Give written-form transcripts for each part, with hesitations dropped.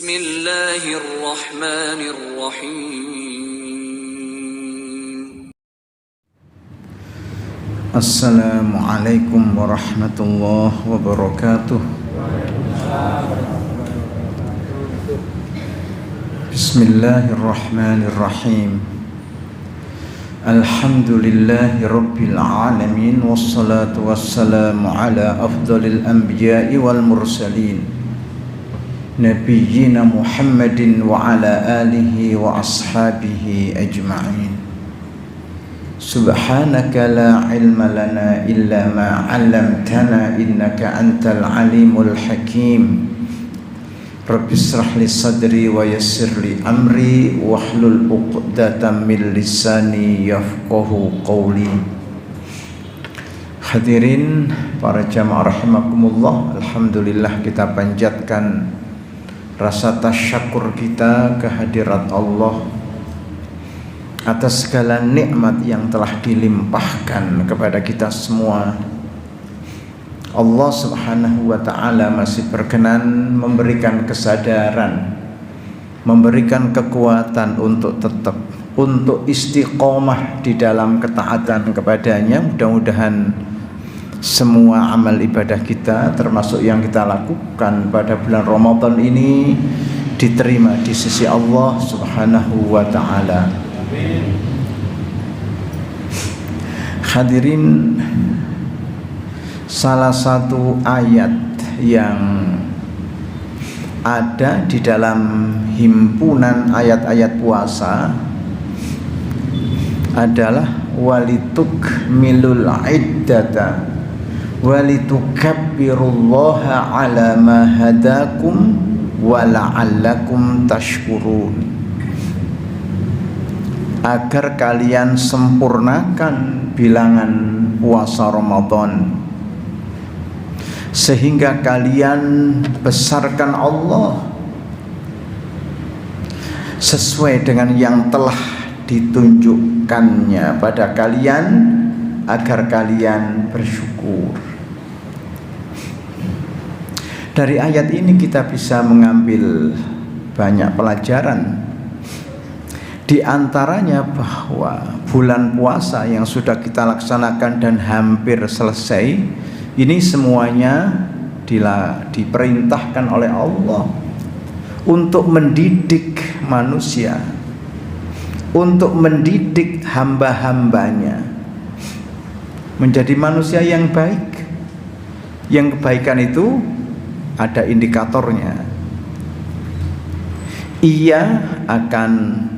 Bismillahirrahmanirrahim. Assalamualaikum warahmatullahi wabarakatuh. Bismillahirrahmanirrahim. Alhamdulillahi rabbil alamin. Wassalatu wassalamu ala afdalil anbiya'i wal mursalin, nabiyyina Muhammadin wa ala alihi wa ashabihi ajma'in. Subhanaka la ilma lana illa ma 'allamtana innaka antal alimul hakim. Rabbi israh li sadri wa yassir li amri wahlul 'uqdatam min lisani yafqahu qawli. Hadirin para jamaah rahimakumullah, alhamdulillah kita panjatkan rasa tasyakur kita kehadirat Allah atas segala nikmat yang telah dilimpahkan kepada kita semua. Allah Subhanahu wa ta'ala masih berkenan memberikan kesadaran, memberikan kekuatan untuk istiqomah di dalam ketaatan kepadanya. Mudah-mudahan semua amal ibadah kita, termasuk yang kita lakukan pada bulan Ramadan ini, diterima di sisi Allah Subhanahu wa ta'ala. Hadirin, salah satu ayat yang ada di dalam himpunan ayat-ayat puasa adalah walitukmilul iddata walitukabbirullaha ala ma hadakum wa la'allakum tashkurun, agar kalian sempurnakan bilangan puasa Ramadan sehingga kalian besarkan Allah sesuai dengan yang telah ditunjukkannya pada kalian, agar kalian bersyukur. Dari ayat ini kita bisa mengambil banyak pelajaran. Di antaranya bahwa bulan puasa yang sudah kita laksanakan dan hampir selesai ini semuanya diperintahkan oleh Allah untuk mendidik manusia, untuk mendidik hamba-hambanya menjadi manusia yang baik. Yang kebaikan itu ada indikatornya. Ia akan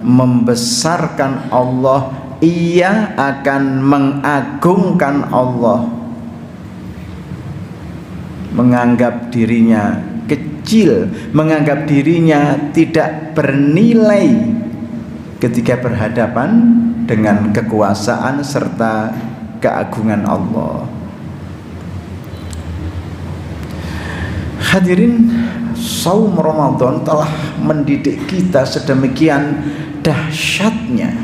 membesarkan Allah, ia akan mengagungkan Allah, menganggap dirinya kecil, menganggap dirinya tidak bernilai ketika berhadapan dengan kekuasaan serta keagungan Allah. Hadirin, saum Ramadan telah mendidik kita sedemikian dahsyatnya.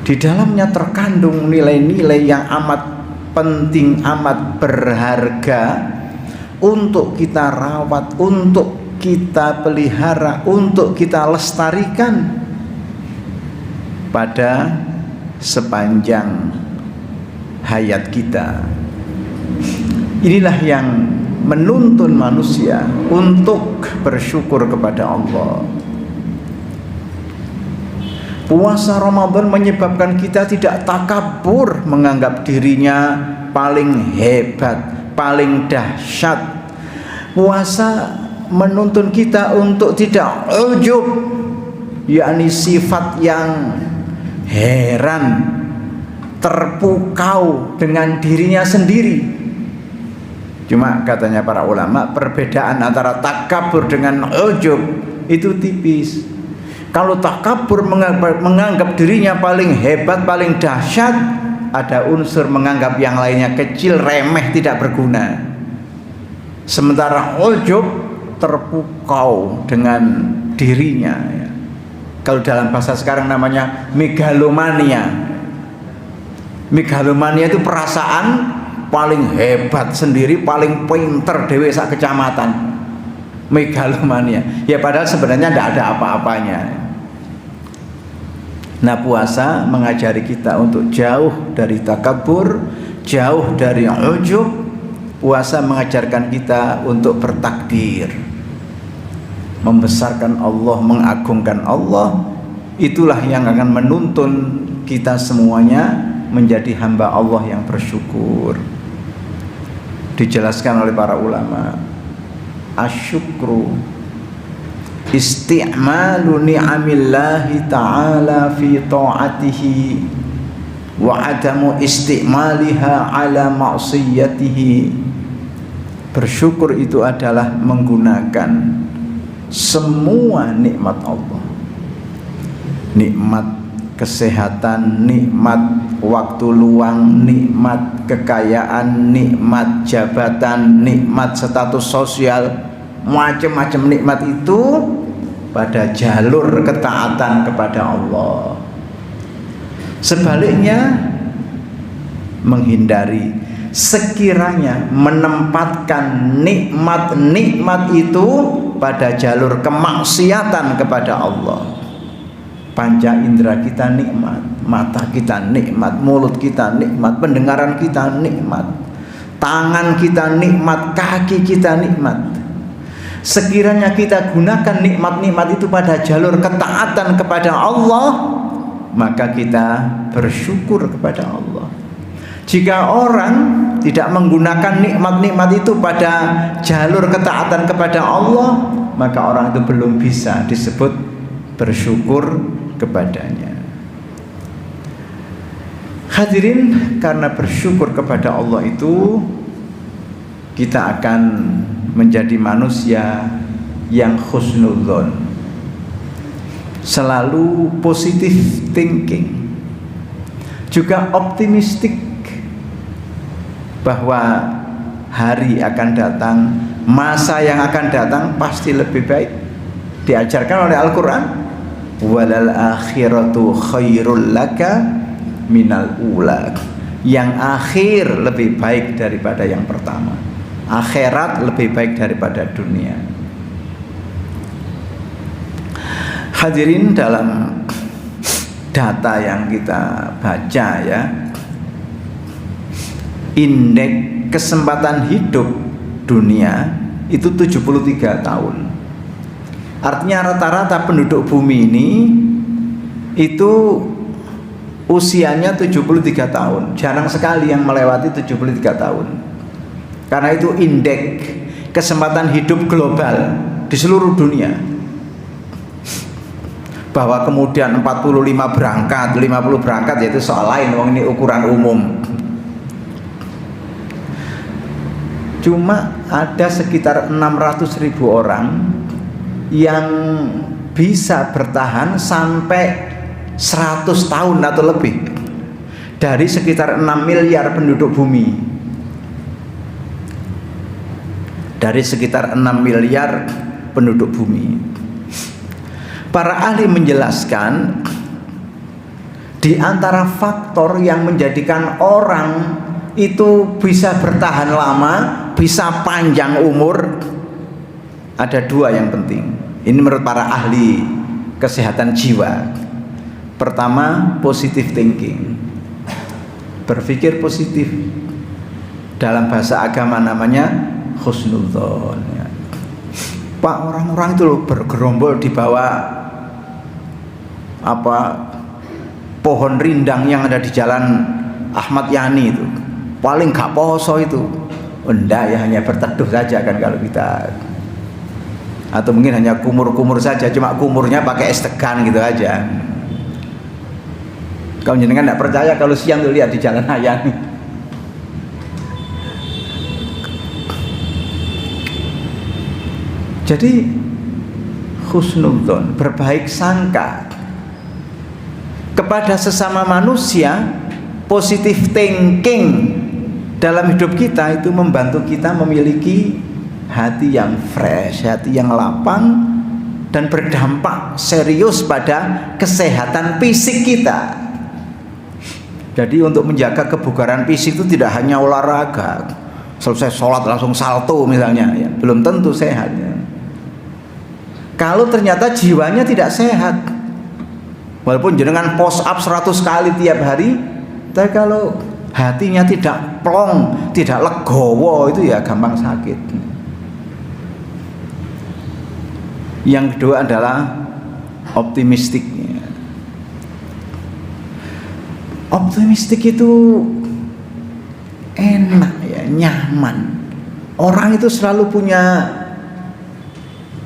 Di dalamnya terkandung nilai-nilai yang amat penting, amat berharga untuk kita rawat, untuk kita pelihara, untuk kita lestarikan pada sepanjang hayat kita. Inilah yang menuntun manusia untuk bersyukur kepada Allah. Puasa Ramadan menyebabkan kita tidak takabur, menganggap dirinya paling hebat, paling dahsyat. Puasa menuntun kita untuk tidak ujub, yakni sifat yang heran, terpukau dengan dirinya sendiri. Cuma katanya para ulama, perbedaan antara takabur dengan ujub itu tipis. Kalau takabur menganggap dirinya paling hebat, paling dahsyat, ada unsur menganggap yang lainnya kecil, remeh, tidak berguna. Sementara ujub terpukau dengan dirinya. Kalau dalam bahasa sekarang namanya megalomania. Megalomania itu perasaan paling hebat sendiri, paling pinter dewe sak kecamatan. megalomania. Ya padahal sebenarnya tidak ada apa-apanya. Nah, puasa mengajari kita untuk jauh dari takabur, jauh dari ujub. Puasa mengajarkan kita untuk bertakbir, membesarkan Allah, mengagungkan Allah. Itulah yang akan menuntun kita semuanya menjadi hamba Allah yang bersyukur. Dijelaskan oleh para ulama, asyukru isti'malu ni'amillahi ta'ala fi ta'atihi wa adamu isti'maliha ala ma'siyatihi. Bersyukur itu adalah menggunakan semua nikmat Allah, nikmat kesehatan, nikmat waktu luang, nikmat kekayaan, nikmat jabatan, nikmat status sosial, macam-macam nikmat itu pada jalur ketaatan kepada Allah. Sebaliknya, menghindari sekiranya menempatkan nikmat-nikmat itu pada jalur kemaksiatan kepada Allah. Panca indera kita nikmat, mata kita nikmat, mulut kita nikmat, pendengaran kita nikmat, tangan kita nikmat, kaki kita nikmat. Sekiranya kita gunakan nikmat-nikmat itu pada jalur ketaatan kepada Allah, maka kita bersyukur kepada Allah. Jika orang tidak menggunakan nikmat-nikmat itu pada jalur ketaatan kepada Allah, maka orang itu belum bisa disebut bersyukur kepadanya. Hadirin, karena bersyukur kepada Allah itu kita akan menjadi manusia yang husnudzon, selalu positive thinking, juga optimistik bahwa hari akan datang, masa yang akan datang pasti lebih baik. Diajarkan oleh Al-Quran, walal akhiratu khairul laka minal ula. Yang akhir lebih baik daripada yang pertama. Akhirat lebih baik daripada dunia. Hadirin, dalam data yang kita baca ya, indeks kesempatan hidup dunia itu 73 tahun. Artinya rata-rata penduduk bumi ini itu usianya 73 tahun. Jarang sekali yang melewati 73 tahun. Karena itu indeks kesempatan hidup global di seluruh dunia. Bahwa kemudian 45 berangkat, 50 berangkat, yaitu soal lain, ini ukuran umum. Cuma ada sekitar 600.000 orang yang bisa bertahan sampai 100 tahun atau lebih dari sekitar 6 miliar penduduk bumi. Dari sekitar 6 miliar penduduk bumi. Para ahli menjelaskan di antara faktor yang menjadikan orang itu bisa bertahan lama, bisa panjang umur, ada dua yang penting. Ini menurut para ahli kesehatan jiwa. Pertama, positive thinking, berpikir positif. Dalam bahasa agama namanya husnudzon ya. Pak, orang-orang itu loh bergerombol di bawah pohon rindang yang ada di jalan Ahmad Yani itu, paling gak poso itu. Enggak ya, hanya berteduh saja kan kalau kita, atau mungkin hanya kumur-kumur saja, cuma kumurnya pakai es tegan gitu aja. Kalau jenengan tidak percaya, kalau siang tuh lihat di jalan Yani. Jadi husnudzon, berbaik sangka kepada sesama manusia, positive thinking dalam hidup kita itu membantu kita memiliki hati yang fresh, hati yang lapang, dan berdampak serius pada kesehatan fisik kita. Jadi untuk menjaga kebugaran fisik itu tidak hanya olahraga, selesai sholat langsung salto misalnya ya, belum tentu sehat ya. Kalau ternyata jiwanya tidak sehat, walaupun jenengan push up 100 kali tiap hari, tapi kalau hatinya tidak plong, tidak legowo, itu ya gampang sakit. Yang kedua adalah optimistik. Optimistik itu enak ya, nyaman. Orang itu selalu punya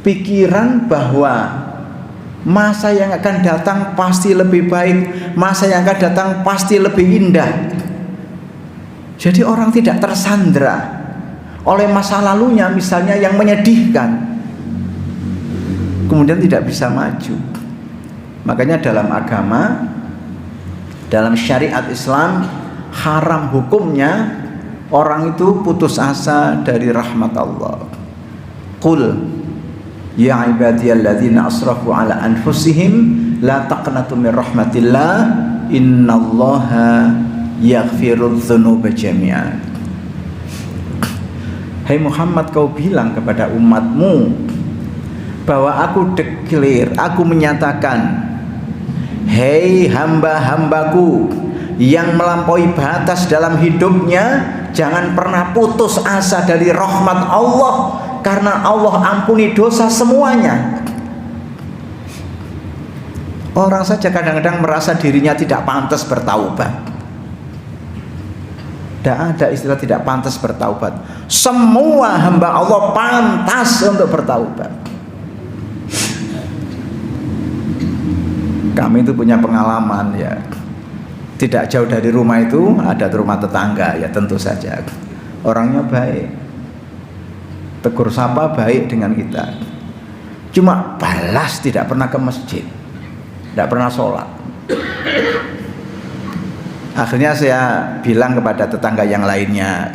pikiran bahwa masa yang akan datang pasti lebih baik, masa yang akan datang pasti lebih indah. Jadi orang tidak tersandra oleh masa lalunya, misalnya yang menyedihkan, kemudian tidak bisa maju. Makanya dalam agama, dalam syariat Islam, haram hukumnya orang itu putus asa dari rahmat Allah. Qul ya ibadiyalladzina asrafu ala anfusihim la taqnatu min rahmatillah innallaha yaghfirudz dzunuba jami'an. Hai Muhammad, kau bilang kepada umatmu bahwa aku declare, aku menyatakan, hei hamba-hambaku yang melampaui batas dalam hidupnya, jangan pernah putus asa dari rahmat Allah, karena Allah ampuni dosa semuanya. Orang saja kadang-kadang merasa dirinya tidak pantas bertaubat. Tidak ada istilah tidak pantas bertaubat. Semua hamba Allah pantas untuk bertaubat. Kami itu punya pengalaman ya. Tidak jauh dari rumah itu ada rumah tetangga, ya tentu saja orangnya baik, tegur sapa baik dengan kita, cuma balas tidak pernah ke masjid, tidak pernah sholat. Akhirnya saya bilang kepada tetangga yang lainnya,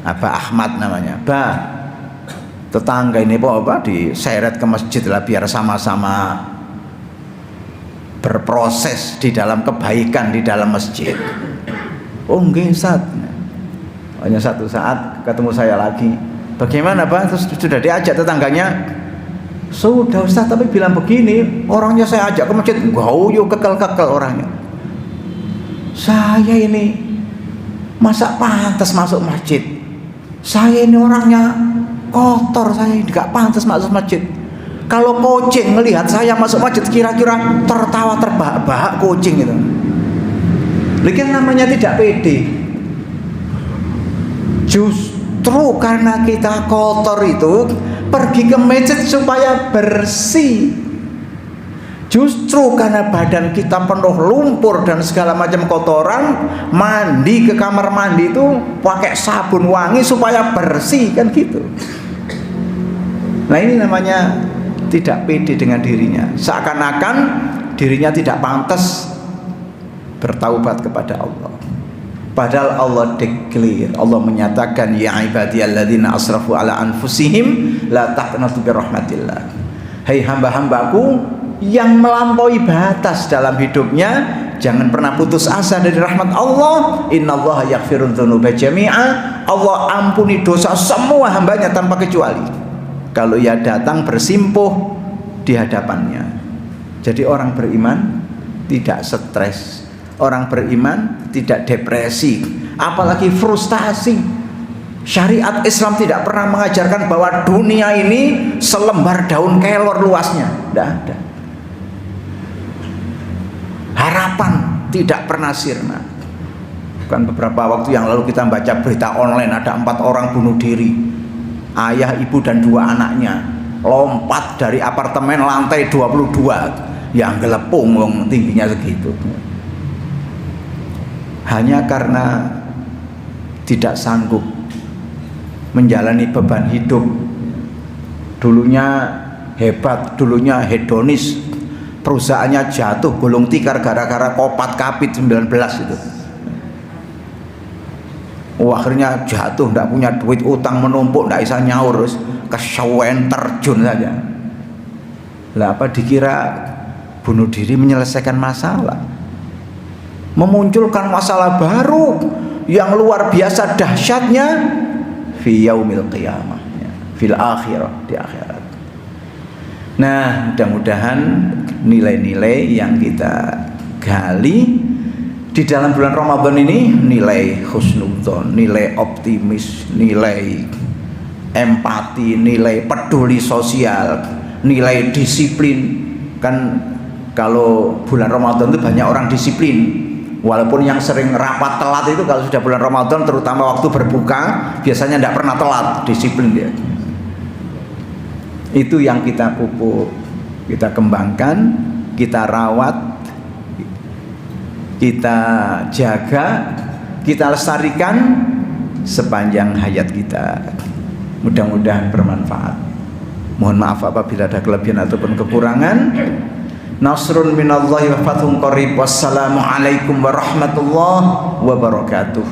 Abah Ahmad namanya, Bah, tetangga ini apa diseret ke masjid lah biar sama-sama berproses di dalam kebaikan di dalam masjid. Oh nggih Ustaz. Hanya satu saat ketemu saya lagi, bagaimana Pak? Terus sudah diajak tetangganya, sudah Ustaz, tapi bilang begini, orangnya saya ajak ke masjid, yuk kekel-kekel orangnya. Saya ini masa pantas masuk masjid? Saya ini orangnya kotor, saya nggak pantas masuk masjid. Kalau kucing melihat saya masuk masjid kira-kira tertawa terbahak-bahak kucing itu. Lagian namanya tidak pede. Justru karena kita kotor itu pergi ke masjid supaya bersih. Justru karena badan kita penuh lumpur dan segala macam kotoran, mandi ke kamar mandi itu pakai sabun wangi supaya bersih, kan gitu. Nah ini namanya tidak pede dengan dirinya, seakan-akan dirinya tidak pantas bertaubat kepada Allah. Padahal Allah declare, Allah menyatakan, ya ibadiyalladzina asrafu ala anfusihim la taqnatu bi rahmatillah. Hai hamba-hambaku yang melampaui batas dalam hidupnya, jangan pernah putus asa dari rahmat Allah. Innallaha yaghfirudz dzunuba jami'a. Allah ampuni dosa semua hambanya tanpa kecuali, kalau ia datang bersimpuh di hadapannya. Jadi orang beriman tidak stres, orang beriman tidak depresi, apalagi frustasi. Syariat Islam tidak pernah mengajarkan bahwa dunia ini selembar daun kelor luasnya, tidak ada. Harapan tidak pernah sirna. Bukan beberapa waktu yang lalu kita baca berita online, ada 4 orang bunuh diri. Ayah, ibu, dan 2 anaknya lompat dari apartemen lantai 22 yang gelepung, tingginya segitu, hanya karena tidak sanggup menjalani beban hidup. Dulunya hebat, dulunya hedonis, perusahaannya jatuh gulung tikar gara-gara kopat kapit 19 itu. Akhirnya jatuh, tidak punya duit, utang menumpuk, tidak bisa nyaur, terus kesewen terjun saja. Lah apa dikira bunuh diri menyelesaikan masalah? Memunculkan masalah baru yang luar biasa dahsyatnya fi yaumil qiyamah, fil akhirah, di akhirat. Nah, mudah-mudahan nilai-nilai yang kita gali di dalam bulan Ramadan ini, nilai husnudzon, nilai optimis, nilai empati, nilai peduli sosial, nilai disiplin. Kan kalau bulan Ramadan itu banyak orang disiplin. Walaupun yang sering rapat telat itu kalau sudah bulan Ramadan, terutama waktu berbuka, biasanya tidak pernah telat, disiplin dia. Itu yang kita pupuk, kita kembangkan, kita rawat, kita jaga, kita lestarikan sepanjang hayat kita. Mudah-mudahan bermanfaat. Mohon maaf apabila ada kelebihan ataupun kekurangan. Nasrun minallahi wa fathun qarib. Wassalamualaikum warahmatullahi wabarakatuh.